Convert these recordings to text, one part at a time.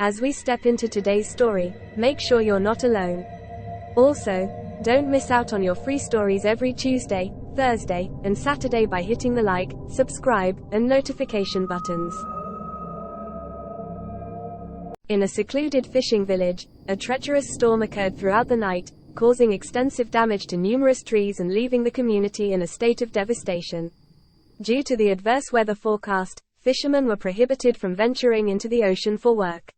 As we step into today's story, make sure you're not alone. Also, don't miss out on your free stories every Tuesday, Thursday, and Saturday by hitting the like, subscribe, and notification buttons. In a secluded fishing village, a treacherous storm occurred throughout the night, causing extensive damage to numerous trees and leaving the community in a state of devastation. Due to the adverse weather forecast, fishermen were prohibited from venturing into the ocean for work.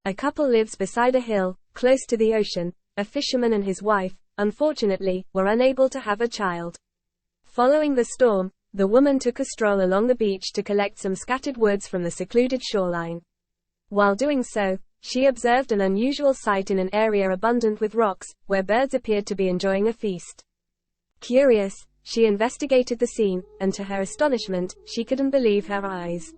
A couple lives beside a hill, close to the ocean. A fisherman and his wife, unfortunately, were unable to have a child. Following the storm, the woman took a stroll along the beach to collect some scattered woods from the secluded shoreline. While doing so, she observed an unusual sight in an area abundant with rocks, where birds appeared to be enjoying a feast. Curious, she investigated the scene, and to her astonishment, she couldn't believe her eyes.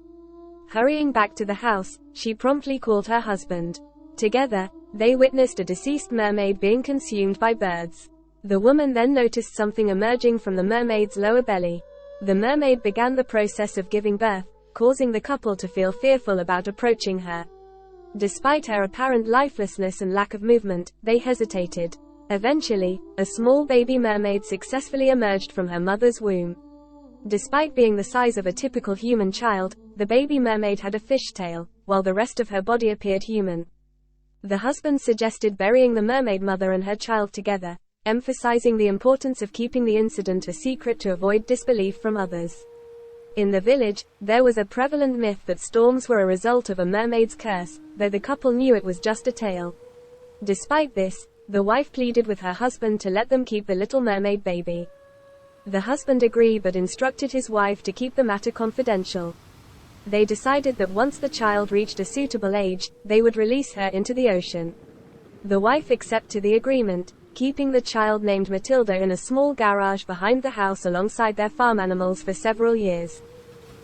Hurrying back to the house, she promptly called her husband. Together, they witnessed a deceased mermaid being consumed by birds. The woman then noticed something emerging from the mermaid's lower belly. The mermaid began the process of giving birth, causing the couple to feel fearful about approaching her. Despite her apparent lifelessness and lack of movement, they hesitated. Eventually, a small baby mermaid successfully emerged from her mother's womb. Despite being the size of a typical human child, the baby mermaid had a fish tail, while the rest of her body appeared human. The husband suggested burying the mermaid mother and her child together, emphasizing the importance of keeping the incident a secret to avoid disbelief from others. In the village, there was a prevalent myth that storms were a result of a mermaid's curse, though the couple knew it was just a tale. Despite this, the wife pleaded with her husband to let them keep the little mermaid baby. The husband agreed but instructed his wife to keep the matter confidential. They decided that once the child reached a suitable age, they would release her into the ocean. The wife accepted the agreement, keeping the child named Matilda in a small garage behind the house alongside their farm animals for several years.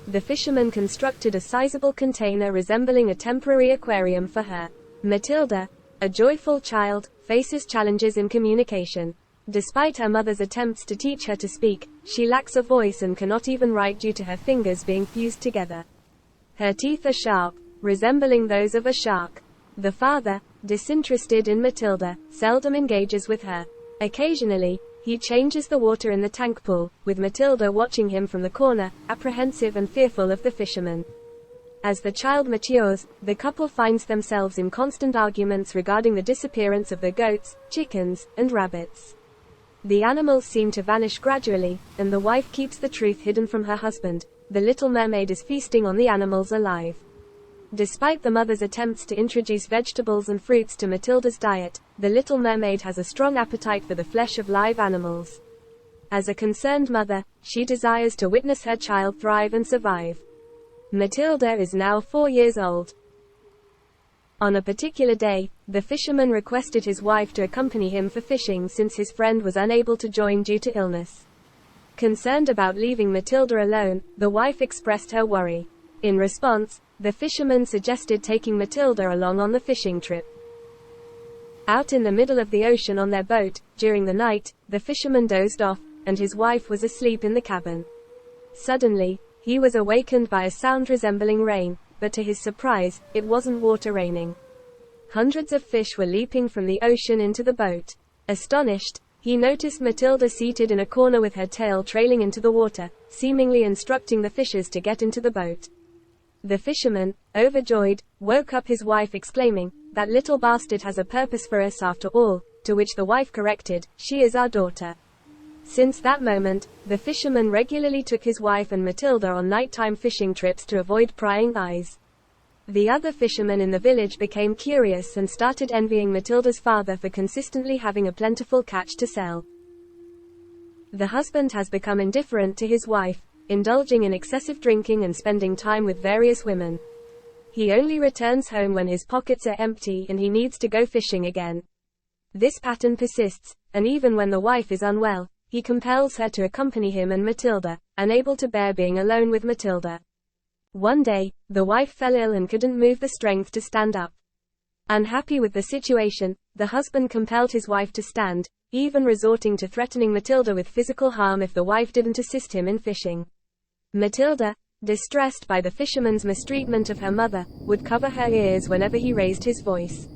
The fishermen constructed a sizable container resembling a temporary aquarium for her. Matilda, a joyful child, faces challenges in communication. Despite her mother's attempts to teach her to speak, she lacks a voice and cannot even write due to her fingers being fused together. Her teeth are sharp, resembling those of a shark. The father, disinterested in Matilda, seldom engages with her. Occasionally, he changes the water in the tank pool, with Matilda watching him from the corner, apprehensive and fearful of the fisherman. As the child matures, the couple finds themselves in constant arguments regarding the disappearance of their goats, chickens, and rabbits. The animals seem to vanish gradually, and the wife keeps the truth hidden from her husband. The little mermaid is feasting on the animals alive. Despite the mother's attempts to introduce vegetables and fruits to Matilda's diet, the little mermaid has a strong appetite for the flesh of live animals. As a concerned mother, she desires to witness her child thrive and survive. Matilda is now 4 years old. On a particular day, the fisherman requested his wife to accompany him for fishing since his friend was unable to join due to illness. Concerned about leaving Matilda alone, the wife expressed her worry. In response, the fisherman suggested taking Matilda along on the fishing trip. Out in the middle of the ocean on their boat, during the night, the fisherman dozed off, and his wife was asleep in the cabin. Suddenly, he was awakened by a sound resembling rain, but to his surprise, it wasn't water raining. Hundreds of fish were leaping from the ocean into the boat. Astonished, he noticed Matilda seated in a corner with her tail trailing into the water, seemingly instructing the fishes to get into the boat. The fisherman, overjoyed, woke up his wife exclaiming, "That little bastard has a purpose for us after all," to which the wife corrected, "She is our daughter." Since that moment, the fisherman regularly took his wife and Matilda on nighttime fishing trips to avoid prying eyes. The other fishermen in the village became curious and started envying Matilda's father for consistently having a plentiful catch to sell. The husband has become indifferent to his wife, indulging in excessive drinking and spending time with various women. He only returns home when his pockets are empty and he needs to go fishing again. This pattern persists, and even when the wife is unwell, he compels her to accompany him and Matilda, unable to bear being alone with Matilda. One day, the wife fell ill and couldn't move the strength to stand up. Unhappy with the situation, the husband compelled his wife to stand, even resorting to threatening Matilda with physical harm if the wife didn't assist him in fishing. Matilda, distressed by the fisherman's mistreatment of her mother, would cover her ears whenever he raised his voice.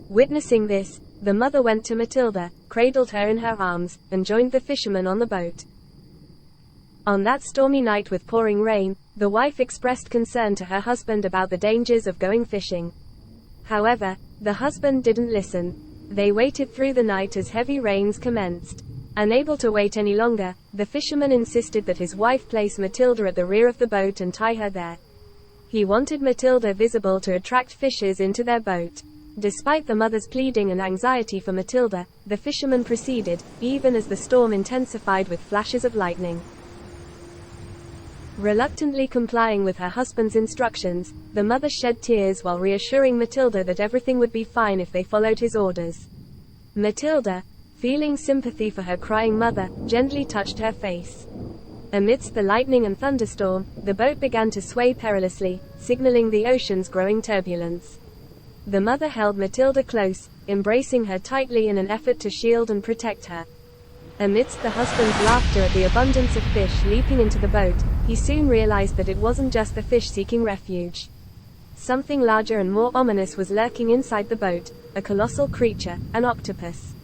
Witnessing this, the mother went to Matilda, cradled her in her arms, and joined the fisherman on the boat. On that stormy night with pouring rain, the wife expressed concern to her husband about the dangers of going fishing. However, the husband didn't listen. They waited through the night as heavy rains commenced. Unable to wait any longer, the fisherman insisted that his wife place Matilda at the rear of the boat and tie her there. He wanted Matilda visible to attract fishers into their boat. Despite the mother's pleading and anxiety for Matilda, the fisherman proceeded, even as the storm intensified with flashes of lightning. Reluctantly complying with her husband's instructions, the mother shed tears while reassuring Matilda that everything would be fine if they followed his orders. Matilda, feeling sympathy for her crying mother, gently touched her face. Amidst the lightning and thunderstorm, the boat began to sway perilously, signaling the ocean's growing turbulence. The mother held Matilda close, embracing her tightly in an effort to shield and protect her. Amidst the husband's laughter at the abundance of fish leaping into the boat, he soon realized that it wasn't just the fish seeking refuge. Something larger and more ominous was lurking inside the boat, a colossal creature, an octopus.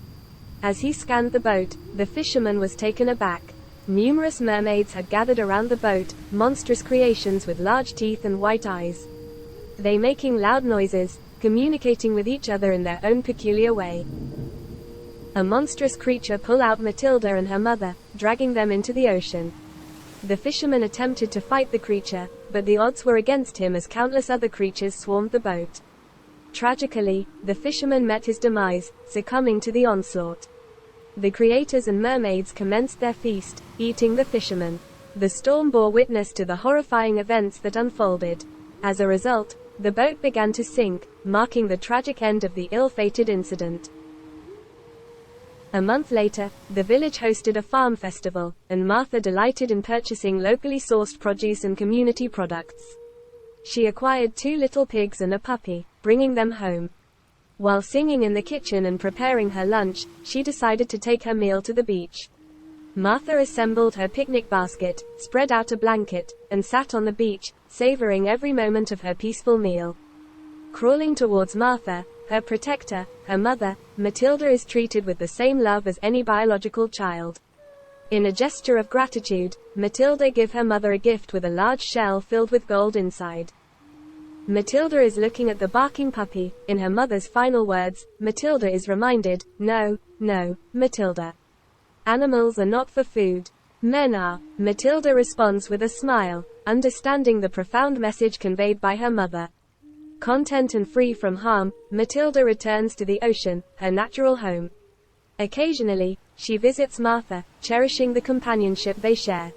As he scanned the boat, the fisherman was taken aback. Numerous mermaids had gathered around the boat, monstrous creations with large teeth and white eyes. They making loud noises, communicating with each other in their own peculiar way. A monstrous creature pulled out Matilda and her mother, dragging them into the ocean. The fisherman attempted to fight the creature, but the odds were against him as countless other creatures swarmed the boat. Tragically, the fisherman met his demise, succumbing to the onslaught. The creators and mermaids commenced their feast, eating the fisherman. The storm bore witness to the horrifying events that unfolded. As a result, the boat began to sink, marking the tragic end of the ill-fated incident. A month later, the village hosted a farm festival, and Martha delighted in purchasing locally sourced produce and community products. She acquired 2 little pigs and a puppy, bringing them home. While singing in the kitchen and preparing her lunch, she decided to take her meal to the beach. Martha assembled her picnic basket, spread out a blanket, and sat on the beach, savoring every moment of her peaceful meal. Crawling towards Martha, her protector, her mother, Matilda is treated with the same love as any biological child. In a gesture of gratitude, Matilda gives her mother a gift with a large shell filled with gold inside. Matilda is looking at the barking puppy. In her mother's final words, Matilda is reminded, "No, no, Matilda. Animals are not for food. Men are." Matilda responds with a smile, understanding the profound message conveyed by her mother. Content and free from harm, Matilda returns to the ocean, her natural home. Occasionally, she visits Martha, cherishing the companionship they share.